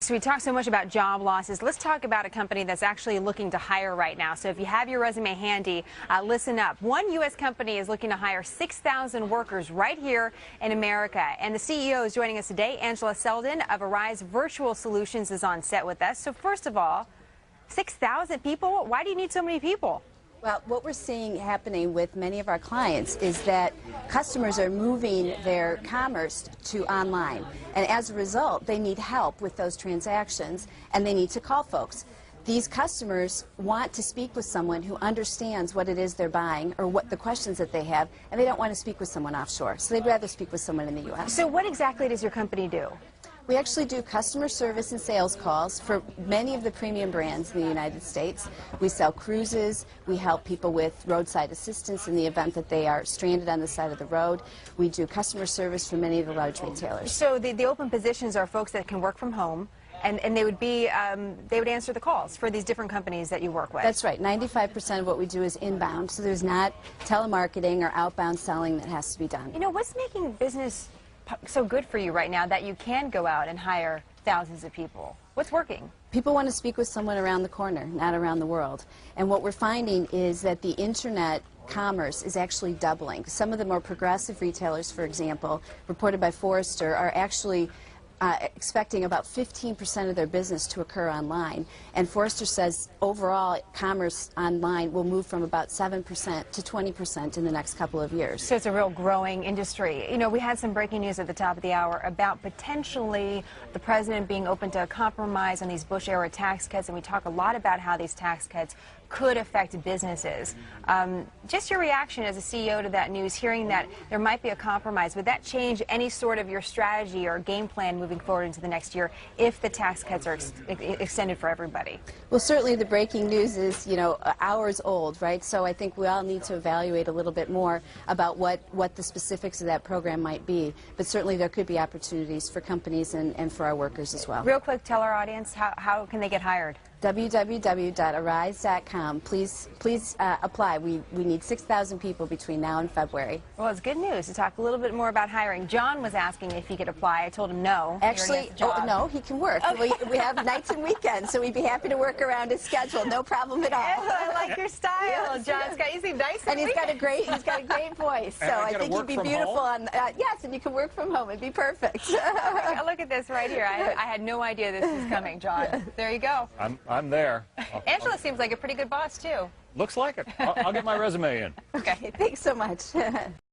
So we talk so much about job losses. Let's talk about a company that's actually looking to hire right now. So if you have your resume handy, listen up. One U.S. company is looking to hire 6,000 workers right here in America. And the CEO is joining us today. Angela Selden of Arise Virtual Solutions is on set with us. So first of all, 6,000 people? Why do you need so many people? Well, what we're seeing happening with many of our clients is that customers are moving their commerce to online. And as a result, they need help with those transactions, and they need to call folks. These customers want to speak with someone who understands what it is they're buying or what the questions that they have, and they don't want to speak with someone offshore. So they'd rather speak with someone in the U.S. So what exactly does your company do? We actually do customer service and sales calls for many of the premium brands in the United States. We sell cruises. We help people with roadside assistance in the event that they are stranded on the side of the road. We do customer service for many of the large retailers. So the open positions are folks that can work from home, and they would be they would answer the calls for these different companies that you work with. That's right. 95% of what we do is inbound, so there's not telemarketing or outbound selling that has to be done. You know, what's making business so good for you right now that you can go out and hire thousands of people? What's working? People want to speak with someone around the corner, not around the world. And what we're finding is that the internet commerce is actually doubling. Some of the more progressive retailers, for example, reported by Forrester, are actually expecting about 15% of their business to occur online. And Forrester says overall commerce online will move from about 7% to 20% in the next couple of years. So it's a real growing industry. You know, we had some breaking news at the top of the hour about potentially the president being open to a compromise on these Bush-era tax cuts, and we talk a lot about how these tax cuts could affect businesses. Just your reaction as a CEO to that news, hearing that there might be a compromise, would that change any sort of your strategy or game plan moving forward into the next year if the tax cuts are extended for everybody? Well, certainly the breaking news is, you know, hours old, right? So I think we all need to evaluate a little bit more about what the specifics of that program might be. But certainly there could be opportunities for companies and for our workers as well. Real quick, tell our audience, how can they get hired? www.arise.com. Please apply. We need 6,000 people between now and February. Well, it's good news to talk a little bit more about hiring. John was asking if he could apply. I told him no. Actually, no, he can work. Okay. We have nights and weekends, so we'd be happy to work around his schedule. No problem at all. I like your style, yes. John's got, you seem nice and he's got a great voice. So I think he'd be beautiful on. Yes, and you can work from home. It'd be perfect. Look at this right here. I had no idea this was coming, John. There you go. I'm there. Angela seems like a pretty good boss, too. Looks like it. I'll get my resume in. Okay, thanks so much.